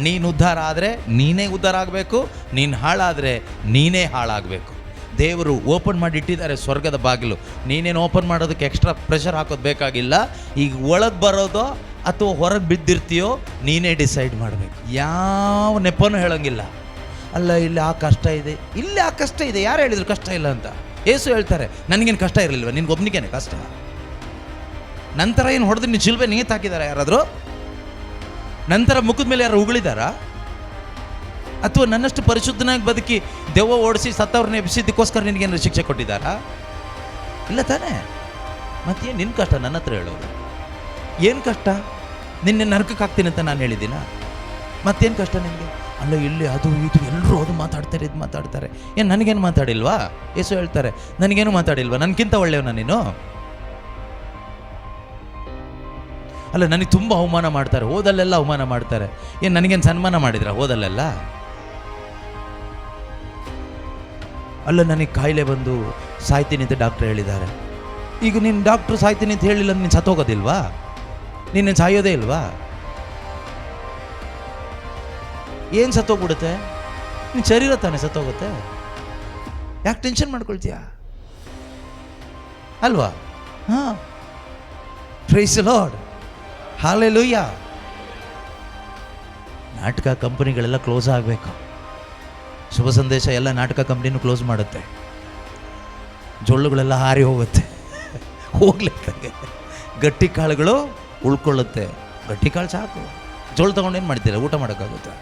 ನೀನು ಉದ್ಧಾರ ಆದರೆ ನೀನೇ ಉದ್ಧಾರ ಆಗಬೇಕು, ನೀನು ಹಾಳಾದರೆ ನೀನೇ ಹಾಳಾಗಬೇಕು. ದೇವರು ಓಪನ್ ಮಾಡಿ ಇಟ್ಟಿದ್ದಾರೆ ಸ್ವರ್ಗದ ಬಾಗಿಲು. ನೀನೇನು ಓಪನ್ ಮಾಡೋದಕ್ಕೆ ಎಕ್ಸ್ಟ್ರಾ ಪ್ರೆಷರ್ ಹಾಕೋದು ಬೇಕಾಗಿಲ್ಲ. ಈಗ ಒಳಗೆ ಬರೋದೋ ಅಥವಾ ಹೊರಗೆ ಬಿದ್ದಿರ್ತೀಯೋ ನೀನೇ ಡಿಸೈಡ್ ಮಾಡಬೇಕು. ಯಾವ ನೆಪನೂ ಹೇಳೋಂಗಿಲ್ಲ. ಅಲ್ಲ ಇಲ್ಲಿ ಆ ಕಷ್ಟ ಇದೆ, ಇಲ್ಲಿ ಆ ಕಷ್ಟ ಇದೆ. ಯಾರು ಹೇಳಿದ್ರು ಕಷ್ಟ ಇಲ್ಲ ಅಂತ? ಯೇಸು ಹೇಳ್ತಾರೆ, ನನಗೇನು ಕಷ್ಟ ಇರಲಿಲ್ವ? ನಿನ್ಗೊಬ್ಬನಿಗೇನೆ ಕಷ್ಟ? ನಂತರ ಏನು ಹೊಡೆದು ನೀನು ಶಿಲ್ಬೆ ನೇತು ಹಾಕಿದಾರ ಯಾರಾದರೂ? ನಂತರ ಮುಖದ ಮೇಲೆ ಯಾರು ಉಗಳಿದಾರಾ? ಅಥವಾ ನನ್ನಷ್ಟು ಪರಿಶುದ್ಧನಾಗಿ ಬದುಕಿ ದೆವ್ವ ಓಡಿಸಿ ಸತ್ತವ್ರನ್ನ ಎಬ್ಬಿಸಿದ್ದಕ್ಕೋಸ್ಕರ ನಿನಗೇನಾದ್ರು ಶಿಕ್ಷೆ ಕೊಟ್ಟಿದ್ದಾರಾ? ಇಲ್ಲ ತಾನೇ? ಮತ್ತೇನು ನಿನ್ನ ಕಷ್ಟ ನನ್ನ ಹತ್ರ ಹೇಳೋದು? ಏನು ಕಷ್ಟ? ನಿನ್ನೆ ನರಕಕ್ಕೆ ಹಾಕ್ತೀನಿ ಅಂತ ನಾನು ಹೇಳಿದ್ದೀನ? ಮತ್ತೇನು ಕಷ್ಟ ನಿನಗೆ? ಅಲ್ಲ ಇಲ್ಲಿ ಅದು ಇದು ಎಲ್ಲರೂ ಅದು ಮಾತಾಡ್ತಾರೆ, ಇದು ಮಾತಾಡ್ತಾರೆ. ಏನು ನನಗೇನು ಮಾತಾಡಿಲ್ವಾ? ಯೇಸು ಹೇಳ್ತಾರೆ, ನನಗೇನು ಮಾತಾಡಿಲ್ವಾ? ನನಗಿಂತ ಒಳ್ಳೆಯವನ ನೀನು? ಅಲ್ಲ ನನಗೆ ತುಂಬ ಅವಮಾನ ಮಾಡ್ತಾರೆ, ಹೋದಲ್ಲೆಲ್ಲ ಅವಮಾನ ಮಾಡ್ತಾರೆ. ಏನು ನನಗೇನು ಸನ್ಮಾನ ಮಾಡಿದ್ರ ಹೋದಲ್ಲೆಲ್ಲ? ಅಲ್ಲ ನನಗೆ ಕಾಯಿಲೆ ಬಂದು ಸಾಯ್ತೀನಿ ಅಂತ ಡಾಕ್ಟ್ರ್ ಹೇಳಿದ್ದಾರೆ. ಈಗ ನೀನು ಡಾಕ್ಟ್ರು ಸಾಯ್ತೀನಿ ಅಂತ ಹೇಳಿಲ್ಲ, ನೀನು ಸತ್ತೋಗೋದಿಲ್ವಾ? ನೀನು ಸಾಯೋದೇ ಇಲ್ವಾ? ಏನು ಸತ್ತೋಗ್ಬಿಡುತ್ತೆ? ನಿನ್ನ ಶರೀರ ತಾನೇ ಸತ್ತೋಗುತ್ತೆ. ಯಾಕೆ ಟೆನ್ಷನ್ ಮಾಡ್ಕೊಳ್ತೀಯ ಅಲ್ವಾ? ಹಾಂ, ಪ್ರೈಸ್ ದಿ ಲಾರ್ಡ್, ಹಲ್ಲೆಲೂಯಾ. ನಾಟಕ ಕಂಪನಿಗಳೆಲ್ಲ ಕ್ಲೋಸ್ ಆಗಬೇಕು. ಶುಭ ಸಂದೇಶ ಎಲ್ಲ ನಾಟಕ ಕಂಪ್ನಿನೂ ಕ್ಲೋಸ್ ಮಾಡುತ್ತೆ. ಜೊಳ್ಳುಗಳೆಲ್ಲ ಹಾರಿ ಹೋಗುತ್ತೆ. ಹೋಗ್ಲಿಕ್ಕೆ ಗಟ್ಟಿ ಕಾಳುಗಳು ಉಳ್ಕೊಳ್ಳುತ್ತೆ. ಗಟ್ಟಿ ಕಾಳು ಸಾಕು. ಜೋಳು ತೊಗೊಂಡೇನು ಮಾಡ್ತೀರಾ? ಊಟ ಮಾಡೋಕ್ಕಾಗುತ್ತೆ?